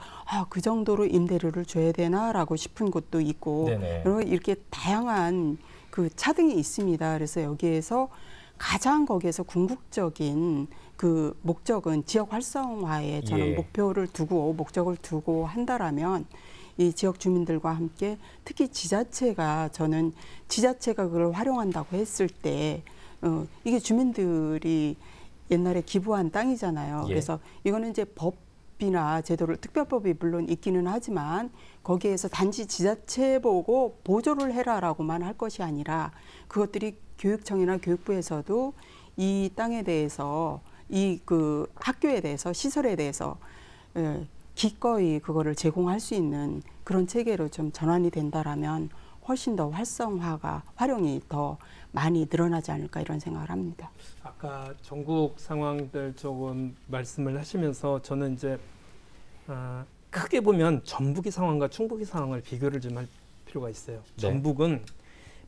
[SPEAKER 3] 그 정도로 임대료를 줘야 되나라고 싶은 곳도 있고
[SPEAKER 1] 네네.
[SPEAKER 3] 이렇게 다양한 차등이 있습니다. 그래서 여기에서 가장 거기에서 궁극적인 목적은 지역 활성화에 저는 목적을 두고 한다라면 이 지역 주민들과 함께 특히 지자체가 그걸 활용한다고 했을 때 이게 주민들이 옛날에 기부한 땅이잖아요.
[SPEAKER 1] 예.
[SPEAKER 3] 그래서 이거는 이제 법이나 특별법이 물론 있기는 하지만 거기에서 단지 지자체 보고 보조를 해라라고만 할 것이 아니라 그것들이 교육청이나 교육부에서도 이 땅에 대해서 학교에 대해서 시설에 대해서 기꺼이 그거를 제공할 수 있는 그런 체계로 좀 전환이 된다라면 훨씬 더 활용이 더 많이 늘어나지 않을까 이런 생각을 합니다.
[SPEAKER 7] 아까 전국 상황들 조금 말씀을 하시면서 저는 이제 크게 보면 전북의 상황과 충북의 상황을 비교를 좀 할 필요가 있어요.
[SPEAKER 1] 네.
[SPEAKER 7] 전북은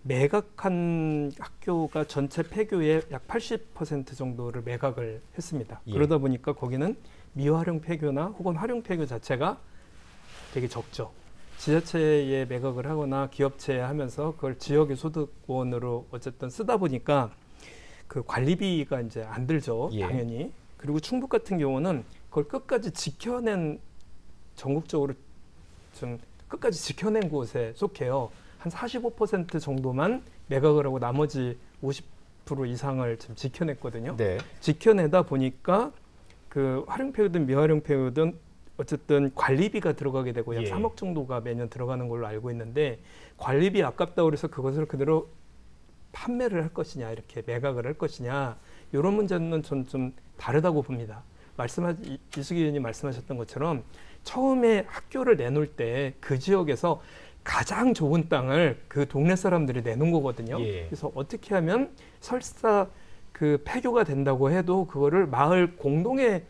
[SPEAKER 7] 매각한 학교가 전체 폐교의 약 80% 정도를 매각을 했습니다.
[SPEAKER 1] 예.
[SPEAKER 7] 그러다 보니까 거기는 미활용 폐교나 혹은 활용 폐교 자체가 되게 적죠. 지자체에 매각을 하거나 기업체에 하면서 그걸 지역의 소득원으로 어쨌든 쓰다 보니까 그 관리비가 이제 안 들죠.
[SPEAKER 1] 예.
[SPEAKER 7] 당연히. 그리고 충북 같은 경우는 그걸 끝까지 전국적으로 좀 끝까지 지켜낸 곳에 속해요. 한 45% 정도만 매각을 하고 나머지 50% 이상을 지금 지켜냈거든요.
[SPEAKER 1] 네.
[SPEAKER 7] 지켜내다 보니까 활용폐교든 미활용폐교든 어쨌든 관리비가 들어가게 되고 약 3억 정도가 매년 들어가는 걸로 알고 있는데 관리비 아깝다고 그래서 그것을 그대로 판매를 할 것이냐 이렇게 매각을 할 것이냐 이런 문제는 전 좀 다르다고 봅니다. 이수기 의원님 말씀하셨던 것처럼 처음에 학교를 내놓을 때 그 지역에서 가장 좋은 땅을 그 동네 사람들이 내놓은 거거든요.
[SPEAKER 1] 예.
[SPEAKER 7] 그래서 어떻게 하면 설사 폐교가 된다고 해도 그거를 마을 공동의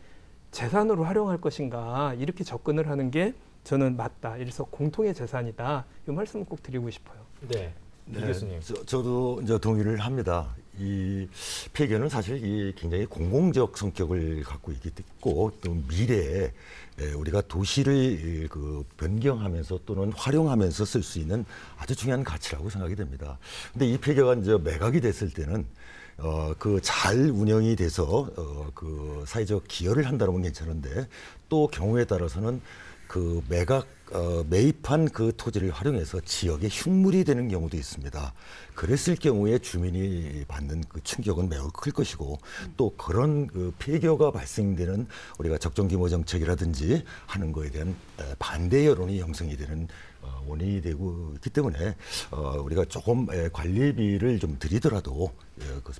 [SPEAKER 7] 재산으로 활용할 것인가 이렇게 접근을 하는 게 저는 맞다. 이래서 공통의 재산이다. 이 말씀을 꼭 드리고 싶어요.
[SPEAKER 1] 네. 이 교수님.
[SPEAKER 2] 저도 이제 동의를 합니다. 이 폐교는 사실 굉장히 공공적 성격을 갖고 있고 또 미래에 우리가 도시를 변경하면서 또는 활용하면서 쓸 수 있는 아주 중요한 가치라고 생각이 됩니다. 근데 이 폐교가 이제 매각이 됐을 때는 잘 운영이 돼서 사회적 기여를 한다면 괜찮은데 또 경우에 따라서는 매각 매입한 그 토지를 활용해서 지역의 흉물이 되는 경우도 있습니다. 그랬을 경우에 주민이 받는 그 충격은 매우 클 것이고 또 그런 그 폐교가 발생되는 우리가 적정규모 정책이라든지 하는 거에 대한 반대 여론이 형성이 되는 원인이 되고 있기 때문에 우리가 조금 관리비를 좀 들이더라도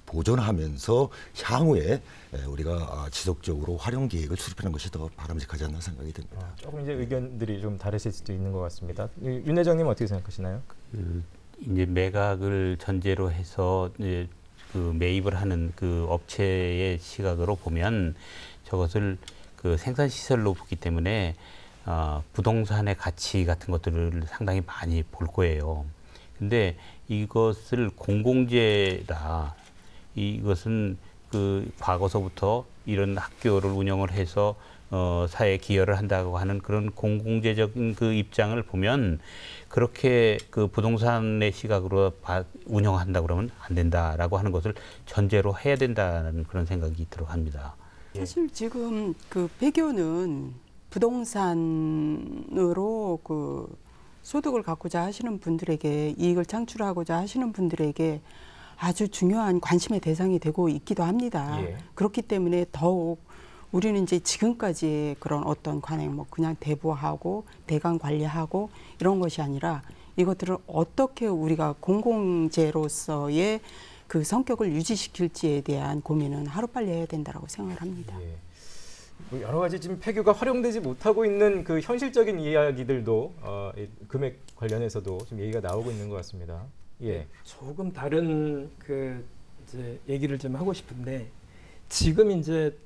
[SPEAKER 2] 보존하면서 향후에 우리가 지속적으로 활용 계획을 수립하는 것이 더 바람직하지 않나 생각이 듭니다.
[SPEAKER 1] 조금 이제 의견들이 좀 다르실 수도 있는 것 같습니다. 윤 회장님 어떻게 생각하시나요?
[SPEAKER 4] 이제 매각을 전제로 해서 이제 그 매입을 하는 그 업체의 시각으로 보면 저것을 그 생산 시설로 보기 때문에 부동산의 가치 같은 것들을 상당히 많이 볼 거예요. 근데 이것을 공공재다. 이것은 그 과거서부터 이런 학교를 운영을 해서 사회에 기여를 한다고 하는 그런 공공재적인 그 입장을 보면 그렇게 그 부동산의 시각으로 운영한다 그러면 안 된다라고 하는 것을 전제로 해야 된다는 그런 생각이 들어갑니다.
[SPEAKER 3] 사실 지금 그 폐교는 부동산으로 그 소득을 갖고자 하시는 분들에게 이익을 창출하고자 하시는 분들에게 아주 중요한 관심의 대상이 되고 있기도 합니다.
[SPEAKER 1] 예.
[SPEAKER 3] 그렇기 때문에 더욱 우리는 이제 지금까지의 그런 어떤 관행 뭐 그냥 대부하고 대강 관리하고 이런 것이 아니라 이것들을 어떻게 우리가 공공재로서의 그 성격을 유지시킬지에 대한 고민은 하루빨리 해야 된다고 생각을 합니다.
[SPEAKER 1] 예. 뭐 여러 가지 지금 폐교가 활용되지 못하고 있는 그 현실적인 이야기들도 금액 관련해서도 좀 얘기가 나오고 있는 것 같습니다. 예.
[SPEAKER 7] 조금 다른 그 이제 얘기를 좀 하고 싶은데 지금 이제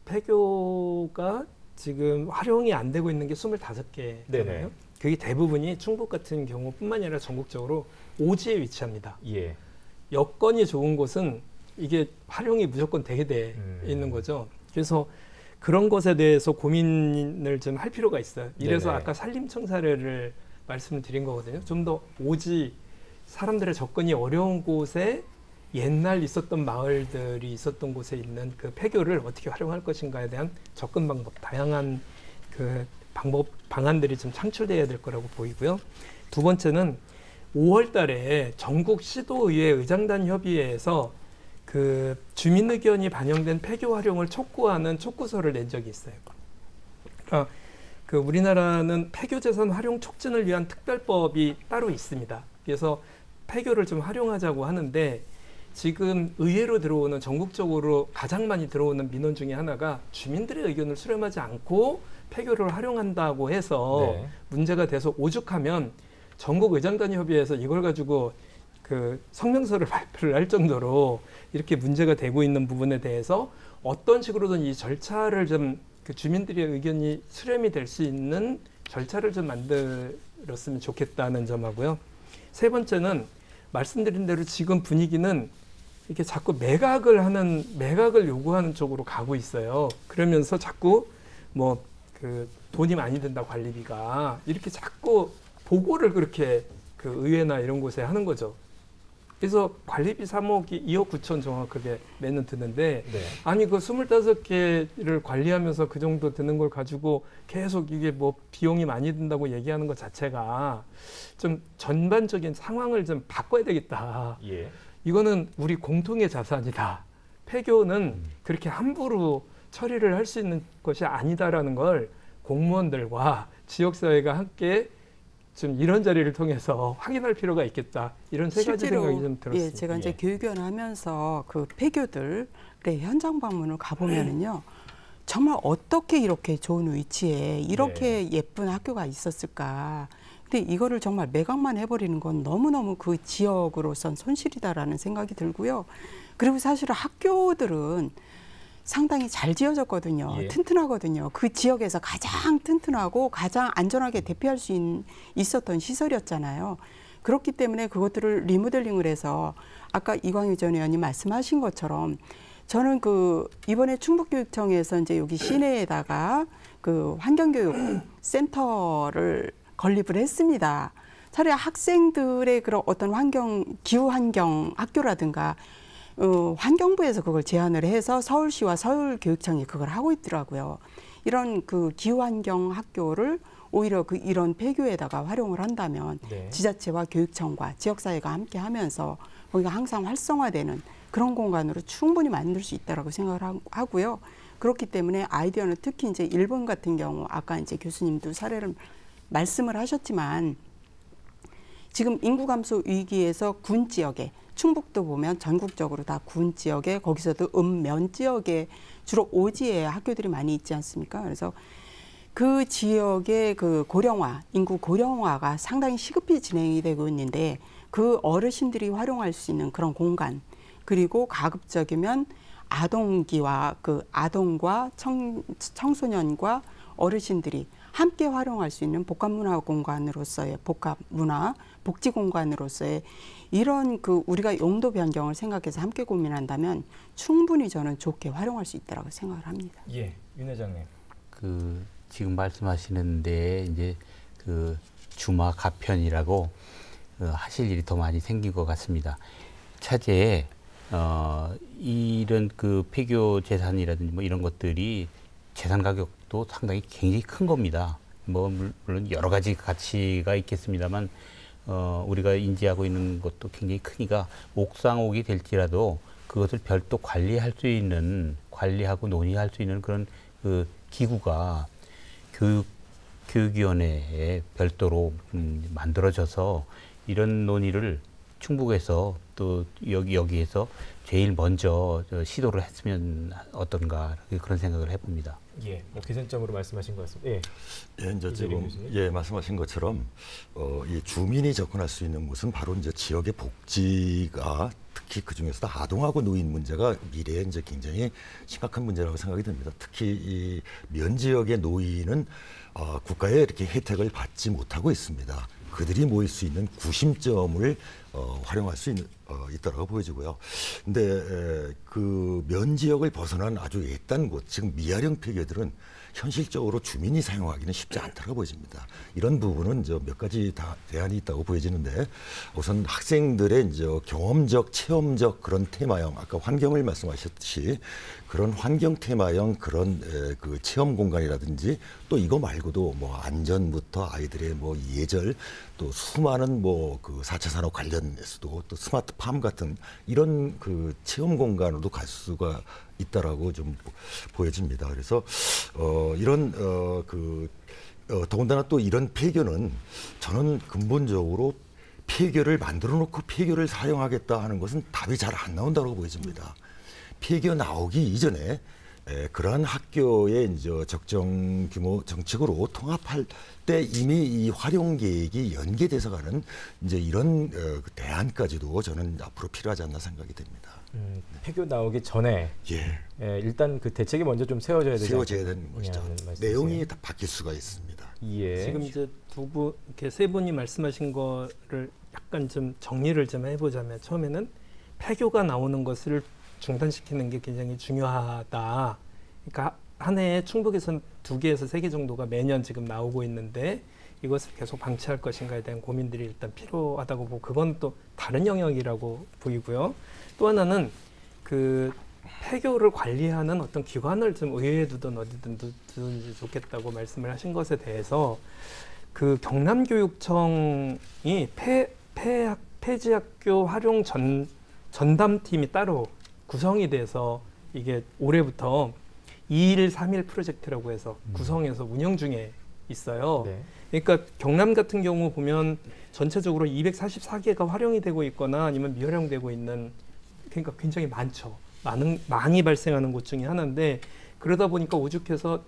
[SPEAKER 7] 폐교가 지금 활용이 안 되고 있는 게 25개잖아요.
[SPEAKER 1] 네네.
[SPEAKER 7] 그게 대부분이 충북 같은 경우뿐만 아니라 전국적으로 오지에 위치합니다.
[SPEAKER 1] 예.
[SPEAKER 7] 여건이 좋은 곳은 이게 활용이 무조건 되게 돼 있는 거죠. 그래서 그런 것에 대해서 고민을 좀 할 필요가 있어요. 이래서
[SPEAKER 1] 네네.
[SPEAKER 7] 아까 산림청 사례를 말씀을 드린 거거든요. 좀 더 오지 사람들의 접근이 어려운 곳에 옛날 있었던 마을들이 있었던 곳에 있는 그 폐교를 어떻게 활용할 것인가에 대한 접근 방법, 다양한 그 방안들이 좀 창출돼야 될 거라고 보이고요. 두 번째는 5월 달에 전국 시도의회 의장단 협의회에서 그 주민 의견이 반영된 폐교 활용을 촉구하는 촉구서를 낸 적이 있어요. 그러니까 그 우리나라는 폐교 재산 활용 촉진을 위한 특별법이 따로 있습니다. 그래서 폐교를 좀 활용하자고 하는데 지금 의회로 들어오는 전국적으로 가장 많이 들어오는 민원 중에 하나가 주민들의 의견을 수렴하지 않고 폐교를 활용한다고 해서
[SPEAKER 1] 네.
[SPEAKER 7] 문제가 돼서 오죽하면 전국 의장단 협의회에서 이걸 가지고 그 성명서를 발표를 할 정도로 이렇게 문제가 되고 있는 부분에 대해서 어떤 식으로든 이 절차를 좀 그 주민들의 의견이 수렴이 될 수 있는 절차를 좀 만들었으면 좋겠다는 점하고요. 세 번째는 말씀드린 대로 지금 분위기는 이렇게 자꾸 매각을 요구하는 쪽으로 가고 있어요. 그러면서 자꾸 뭐 그 돈이 많이 든다 관리비가 이렇게 자꾸 보고를 그렇게 그 의회나 이런 곳에 하는 거죠. 그래서 관리비 3억이 2억 9천 정확하게 매년 드는데
[SPEAKER 1] 네.
[SPEAKER 7] 아니 그 25개를 관리하면서 그 정도 드는 걸 가지고 계속 이게 뭐 비용이 많이 든다고 얘기하는 것 자체가 좀 전반적인 상황을 좀 바꿔야 되겠다.
[SPEAKER 1] 예.
[SPEAKER 7] 이거는 우리 공통의 자산이다. 폐교는 그렇게 함부로 처리를 할 수 있는 것이 아니다라는 걸 공무원들과 지역사회가 함께 좀 이런 자리를 통해서 확인할 필요가 있겠다. 이런 세 가지
[SPEAKER 3] 실제로,
[SPEAKER 7] 생각이 좀 들었습니다.
[SPEAKER 3] 예, 제가 이제
[SPEAKER 1] 예.
[SPEAKER 3] 교육위원 하면서 그 폐교들의 현장 방문을 가보면은요, 정말 어떻게 이렇게 좋은 위치에 이렇게 예쁜 학교가 있었을까. 근데 이거를 정말 매각만 해버리는 건 너무너무 그 지역으로선 손실이다라는 생각이 들고요. 그리고 사실은 학교들은 상당히 잘 지어졌거든요.
[SPEAKER 1] 예.
[SPEAKER 3] 튼튼하거든요. 그 지역에서 가장 튼튼하고 가장 안전하게 대피할 수 있었던 시설이었잖아요. 그렇기 때문에 그것들을 리모델링을 해서 아까 이광유 전 의원님 말씀하신 것처럼 저는 그 이번에 충북교육청에서 이제 여기 시내에다가 그 환경교육 센터를 건립을 했습니다. 차라리 학생들의 그런 어떤 기후환경 학교라든가 환경부에서 그걸 제안을 해서 서울시와 서울교육청이 그걸 하고 있더라고요. 이런 그 기후환경 학교를 오히려 이런 폐교에다가 활용을 한다면
[SPEAKER 1] 네.
[SPEAKER 3] 지자체와 교육청과 지역사회가 함께 하면서 거기가 항상 활성화되는 그런 공간으로 충분히 만들 수 있다라고 생각을 하고요. 그렇기 때문에 아이디어는 특히 이제 일본 같은 경우 아까 이제 교수님도 사례를 말씀을 하셨지만 지금 인구 감소 위기에서 군 지역에 충북도 보면 전국적으로 다 군 지역에 거기서도 면 지역에 주로 오지에 학교들이 많이 있지 않습니까? 그래서 그 지역의 그 고령화, 인구 고령화가 상당히 시급히 진행이 되고 있는데 그 어르신들이 활용할 수 있는 그런 공간 그리고 가급적이면 아동기와 아동과 청소년과 어르신들이 함께 활용할 수 있는 복합문화 공간으로서의 복합문화 복지 공간으로서의 이런 우리가 용도 변경을 생각해서 함께 고민한다면 충분히 저는 좋게 활용할 수 있다고 생각을 합니다.
[SPEAKER 1] 예, 윤 회장님.
[SPEAKER 4] 지금 말씀하시는데 이제 주마 가편이라고 하실 일이 더 많이 생긴 것 같습니다. 차제에 이런 폐교 재산이라든지 뭐 이런 것들이 재산 가격도 상당히 굉장히 큰 겁니다. 뭐 물론 여러 가지 가치가 있겠습니다만 우리가 인지하고 있는 것도 굉장히 크니까 옥상옥이 될지라도 그것을 별도 관리하고 논의할 수 있는 그런 기구가 교육위원회에 별도로 만들어져서 이런 논의를 충북에서 또 여기에서 제일 먼저 시도를 했으면 어떤가 그런 생각을 해봅니다.
[SPEAKER 1] 예, 개선점으로 말씀하신 것 같습니다. 예,
[SPEAKER 2] 이제 지금 말씀하신 것처럼 이 주민이 접근할 수 있는 곳은 바로 이제 지역의 복지가 특히 그 중에서도 아동하고 노인 문제가 미래에 이제 굉장히 심각한 문제라고 생각이 듭니다. 특히 이 면 지역의 노인은 국가의 이렇게 혜택을 받지 못하고 있습니다. 그들이 모일 수 있는 구심점을 활용할 수 있다고 보여지고요. 근데 그 면 지역을 벗어난 아주 외딴 곳, 지금 미아령 폐교들은 현실적으로 주민이 사용하기는 쉽지 않다고 보여집니다. 이런 부분은 몇 가지 다 대안이 있다고 보여지는데 우선 학생들의 이제 경험적, 체험적 그런 테마형, 아까 환경을 말씀하셨듯이 그런 환경 테마형 그런 그 체험 공간이라든지 또 이거 말고도 뭐 안전부터 아이들의 뭐 예절 또 수많은 뭐 그 4차 산업 관련해서도 또 스마트팜 같은 이런 그 체험 공간으로도 갈 수가 있다라고 좀 보여집니다. 그래서 이런 더군다나 또 이런 폐교는 저는 근본적으로 폐교를 만들어 놓고 폐교를 사용하겠다 하는 것은 답이 잘 안 나온다고 보여집니다. 폐교 나오기 이전에 그러한 학교의 이제 적정 규모 정책으로 통합할 때 이미 이 활용 계획이 연계돼서 가는 이제 이런 대안까지도 저는 앞으로 필요하지 않나 생각이 됩니다.
[SPEAKER 1] 폐교 나오기 전에 일단 그 대책이 먼저 좀 세워져야
[SPEAKER 2] 되는 것이죠. 내용이 다 바뀔 수가 있습니다.
[SPEAKER 1] 예.
[SPEAKER 7] 지금 이제 이렇게 세 분이 말씀하신 거를 약간 좀 정리를 좀 해보자면 처음에는 폐교가 나오는 것을 중단시키는 게 굉장히 중요하다. 그러니까 한 해에 충북에서는 2개에서 3개 정도가 매년 지금 나오고 있는데 이것을 계속 방치할 것인가에 대한 고민들이 일단 필요하다고 보고 그건 또 다른 영역이라고 보이고요. 또 하나는 그 폐교를 관리하는 어떤 기관을 좀 의회에 두든 어디든 두든지 좋겠다고 말씀을 하신 것에 대해서 그 경남교육청이 폐지학교 활용 전담팀이 따로 구성이 돼서 이게 올해부터 2일 3일 프로젝트라고 해서 구성해서 운영 중에 있어요.
[SPEAKER 1] 네.
[SPEAKER 7] 그러니까 경남 같은 경우 보면 전체적으로 244개가 활용이 되고 있거나 아니면 미활용되고 있는 그러니까 굉장히 많이 발생하는 곳 중에 하나인데 그러다 보니까 오죽해서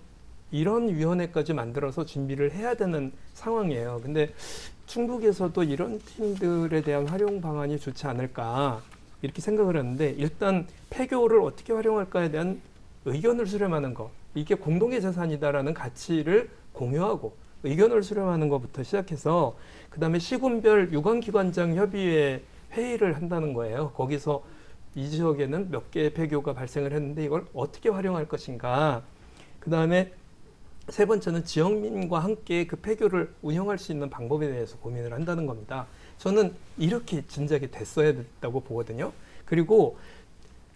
[SPEAKER 7] 이런 위원회까지 만들어서 준비를 해야 되는 상황이에요. 근데 충북에서도 이런 팀들에 대한 활용 방안이 좋지 않을까 이렇게 생각을 하는데 일단 폐교를 어떻게 활용할까에 대한 의견을 수렴하는 거 이게 공동의 재산이다라는 가치를 공유하고 의견을 수렴하는 것부터 시작해서 그다음에 시군별 유관기관장 협의회 회의를 한다는 거예요. 거기서 이 지역에는 몇 개의 폐교가 발생을 했는데 이걸 어떻게 활용할 것인가. 그다음에 세 번째는 지역민과 함께 그 폐교를 운영할 수 있는 방법에 대해서 고민을 한다는 겁니다. 저는 이렇게 진작에 됐어야 됐다고 보거든요. 그리고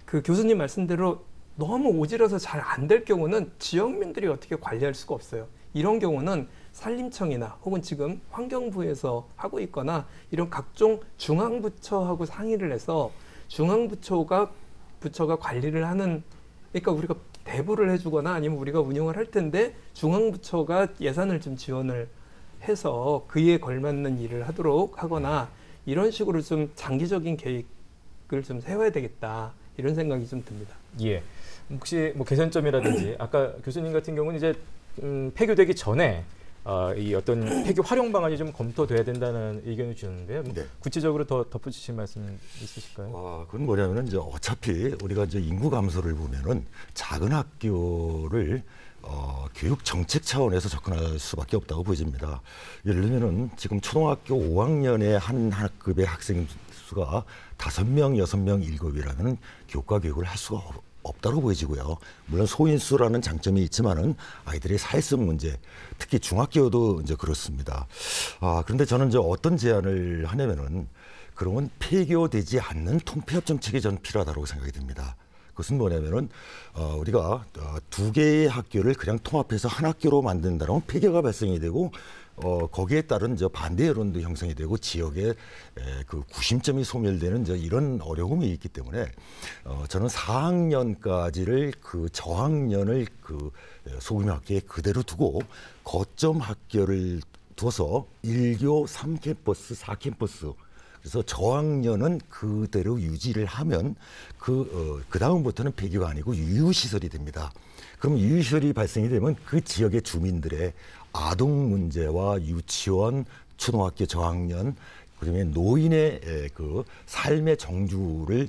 [SPEAKER 7] 그 교수님 말씀대로 너무 오지러서 잘 안 될 경우는 지역민들이 어떻게 관리할 수가 없어요. 이런 경우는 산림청이나 혹은 지금 환경부에서 하고 있거나 이런 각종 중앙부처하고 상의를 해서 중앙부처가 관리를 하는, 그러니까 우리가 대부를 해주거나 아니면 우리가 운영을 할 텐데 중앙부처가 예산을 좀 지원을 해서 그에 걸맞는 일을 하도록 하거나 이런 식으로 좀 장기적인 계획을 좀 세워야 되겠다, 이런 생각이 좀 듭니다.
[SPEAKER 1] 예. 혹시 뭐 개선점이라든지 아까 교수님 같은 경우는 이제 폐교되기 전에 이 어떤 폐교 활용 방안이 좀 검토돼야 된다는 의견을 주셨는데요. 뭐
[SPEAKER 2] 네.
[SPEAKER 1] 구체적으로 더 덧붙이실 말씀 있으실까요?
[SPEAKER 2] 그건 뭐냐면은 이제 어차피 우리가 이제 인구 감소를 보면은 작은 학교를 교육 정책 차원에서 접근할 수밖에 없다고 보여집니다. 예를 들면은 지금 초등학교 5학년의 한 학급의 학생 수가 5명, 6명, 7이라면 교과 교육을 할 수가 없다고 보여지고요. 물론 소인수라는 장점이 있지만은 아이들의 사회성 문제, 특히 중학교도 이제 그렇습니다. 그런데 저는 이제 어떤 제안을 하냐면은 그러면 폐교되지 않는 통폐합 정책이 저는 필요하다고 생각이 듭니다. 그것은 뭐냐면은 우리가 두 개의 학교를 그냥 통합해서 한 학교로 만든다면 폐교가 발생이 되고 거기에 따른 반대 여론도 형성이 되고 지역의 그 구심점이 소멸되는 이런 어려움이 있기 때문에 저는 4학년까지를 그 저학년을 그 소규모 학교에 그대로 두고 거점 학교를 둬서 1교 3캠퍼스, 4캠퍼스, 그래서 저학년은 그대로 유지를 하면 그 다음부터는 폐교가 아니고 유휴시설이 됩니다. 그럼 유휴시설이 발생이 되면 그 지역의 주민들의 아동 문제와 유치원, 초등학교 저학년, 그다음에 노인의 그 삶의 정주를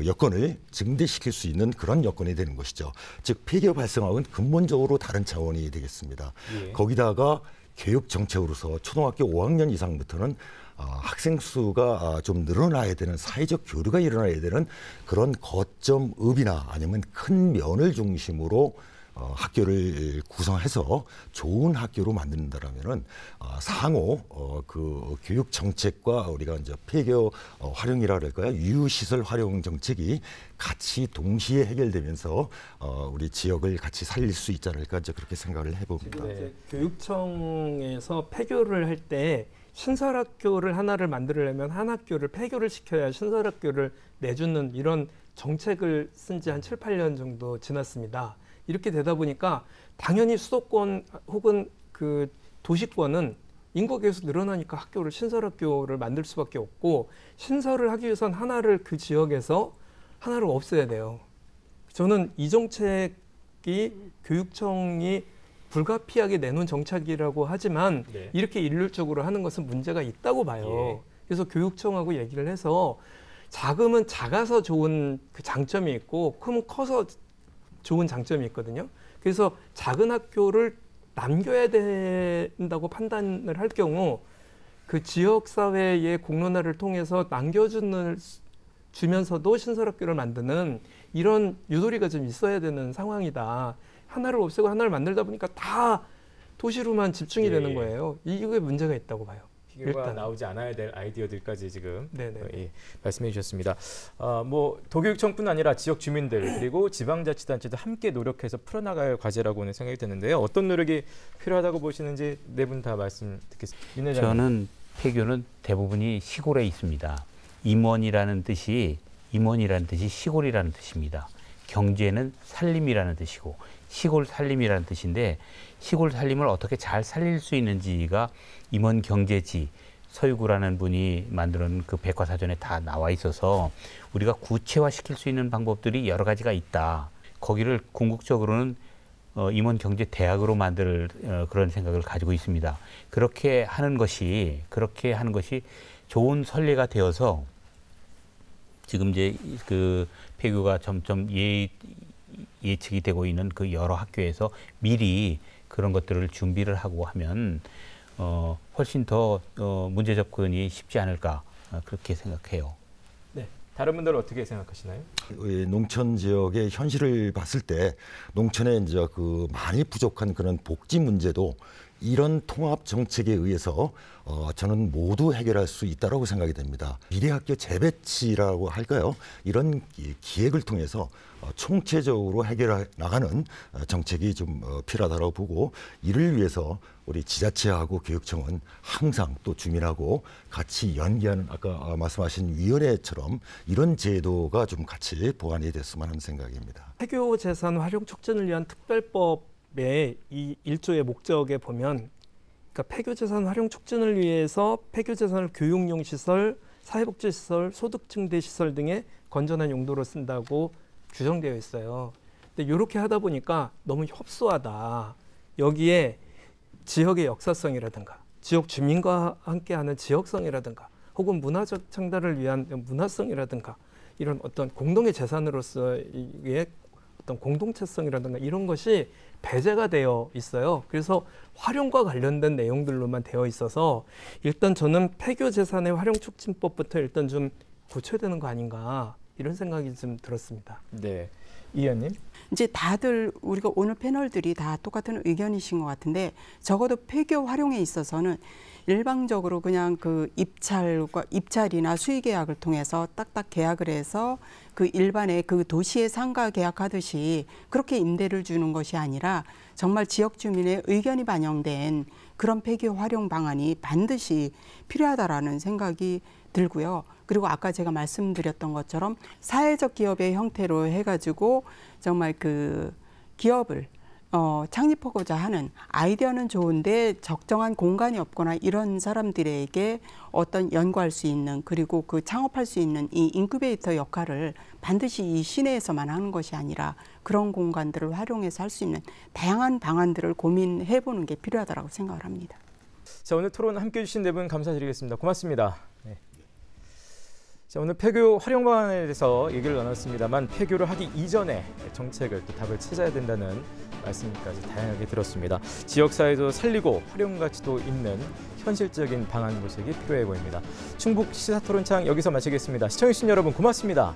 [SPEAKER 2] 여건을 증대시킬 수 있는 그런 여건이 되는 것이죠. 즉 폐교 발생학은 근본적으로 다른 차원이 되겠습니다. 예. 거기다가 교육 정책으로서 초등학교 5학년 이상부터는 학생 수가 좀 늘어나야 되는, 사회적 교류가 일어나야 되는 그런 거점읍이나 아니면 큰 면을 중심으로 학교를 구성해서 좋은 학교로 만든다라면은 상호 그 교육 정책과 우리가 이제 폐교 활용이라 그럴까요? 유휴시설 활용 정책이 같이 동시에 해결되면서 우리 지역을 같이 살릴 수 있지 않을까 이제 그렇게 생각을 해봅니다.
[SPEAKER 7] 네. 교육청에서 폐교를 할 때 신설학교를 하나를 만들려면 한 학교를 폐교를 시켜야 신설학교를 내주는 이런 정책을 쓴 지 한 7, 8년 정도 지났습니다. 이렇게 되다 보니까 당연히 수도권 혹은 그 도시권은 인구가 계속 늘어나니까 학교를 신설학교를 만들 수밖에 없고, 신설을 하기 위해선 하나를 그 지역에서 하나를 없애야 돼요. 저는 이 정책이 교육청이 불가피하게 내놓은 정책이라고 하지만 네. 이렇게 일률적으로 하는 것은 문제가 있다고 봐요. 예. 그래서 교육청하고 얘기를 해서 작으면 작아서 좋은 그 장점이 있고 크면 커서 좋은 장점이 있거든요. 그래서 작은 학교를 남겨야 된다고 판단을 할 경우 그 지역사회의 공론화를 통해서 남겨주면서도 신설학교를 만드는 이런 유도리가 좀 있어야 되는 상황이다. 하나를 없애고 하나를 만들다 보니까 다 도시로만 집중이 되는 거예요. 이게 문제가 있다고 봐요.
[SPEAKER 1] 일단 나오지 않아야 될 아이디어들까지 지금 말씀해 주셨습니다. 뭐 도교육청뿐 아니라 지역 주민들 그리고 지방자치단체도 함께 노력해서 풀어나갈 과제라고는 생각이 드는데요. 어떤 노력이 필요하다고 보시는지 네 분 다 말씀 듣겠습니다.
[SPEAKER 4] 저는 폐교는 대부분이 시골에 있습니다. 임원이라는 뜻이 시골이라는 뜻입니다. 경제는 살림이라는 뜻이고 시골 살림이라는 뜻인데, 시골 살림을 어떻게 잘 살릴 수 있는지가 임원 경제지 서유구라는 분이 만드는 그 백과사전에 다 나와 있어서 우리가 구체화시킬 수 있는 방법들이 여러 가지가 있다. 거기를 궁극적으로는 임원 경제 대학으로 만들 그런 생각을 가지고 있습니다. 그렇게 하는 것이 좋은 선례가 되어서 지금 이제 그 폐교가 점점 예측이 되고 있는 그 여러 학교에서 미리 그런 것들을 준비를 하고 하면 훨씬 더 문제 접근이 쉽지 않을까 그렇게 생각해요.
[SPEAKER 1] 네, 다른 분들은 어떻게 생각하시나요?
[SPEAKER 2] 농촌 지역의 현실을 봤을 때 농촌에 이제 그 많이 부족한 그런 복지 문제도 이런 통합 정책에 의해서 저는 모두 해결할 수 있다고 생각이 됩니다. 미래학교 재배치라고 할까요? 이런 기획을 통해서 총체적으로 해결해 나가는 정책이 좀 필요하다고 보고, 이를 위해서 우리 지자체하고 교육청은 항상 또 주민하고 같이 연계하는, 아까 말씀하신 위원회처럼 이런 제도가 좀 같이 보완이 됐으면 하는 생각입니다.
[SPEAKER 7] 폐교 재산 활용 촉진을 위한 특별법의 이 1조의 목적에 보면, 그러니까 폐교 재산 활용 촉진을 위해서 폐교 재산을 교육용 시설, 사회복지 시설, 소득 증대 시설 등의 건전한 용도로 쓴다고 규정되어 있어요. 근데 이렇게 하다 보니까 너무 협소하다. 여기에 지역의 역사성이라든가 지역 주민과 함께하는 지역성이라든가 혹은 문화적 창달을 위한 문화성이라든가 이런 어떤 공동의 재산으로서의 어떤 공동체성이라든가 이런 것이 배제가 되어 있어요. 그래서 활용과 관련된 내용들로만 되어 있어서 일단 저는 폐교 재산의 활용 촉진법부터 일단 좀 고쳐야 되는 거 아닌가 이런 생각이 좀 들었습니다.
[SPEAKER 1] 네, 이 의원님.
[SPEAKER 3] 이제 다들 우리가 오늘 패널들이 다 똑같은 의견이신 것 같은데, 적어도 폐교 활용에 있어서는 일방적으로 그냥 그 입찰이나 수의 계약을 통해서 딱딱 계약을 해서 그 일반의 그 도시의 상가 계약하듯이 그렇게 임대를 주는 것이 아니라 정말 지역 주민의 의견이 반영된 그런 폐교 활용 방안이 반드시 필요하다라는 생각이 들고요. 그리고 아까 제가 말씀드렸던 것처럼 사회적 기업의 형태로 해가지고 정말 그 기업을 창립하고자 하는 아이디어는 좋은데 적정한 공간이 없거나 이런 사람들에게 어떤 연구할 수 있는, 그리고 그 창업할 수 있는 이 인큐베이터 역할을 반드시 이 시내에서만 하는 것이 아니라 그런 공간들을 활용해서 할 수 있는 다양한 방안들을 고민해 보는 게 필요하다고 생각을 합니다.
[SPEAKER 1] 자, 오늘 토론 함께해 주신 네 분 감사드리겠습니다. 고맙습니다. 네. 자, 오늘 폐교 활용 방안에 대해서 얘기를 나눴습니다만, 폐교를 하기 이전에 정책을 또 답을 찾아야 된다는 말씀까지 다양하게 들었습니다. 지역사회도 살리고 활용 가치도 있는 현실적인 방안 모색이 필요해 보입니다. 충북 시사토론창 여기서 마치겠습니다. 시청해주신 여러분 고맙습니다.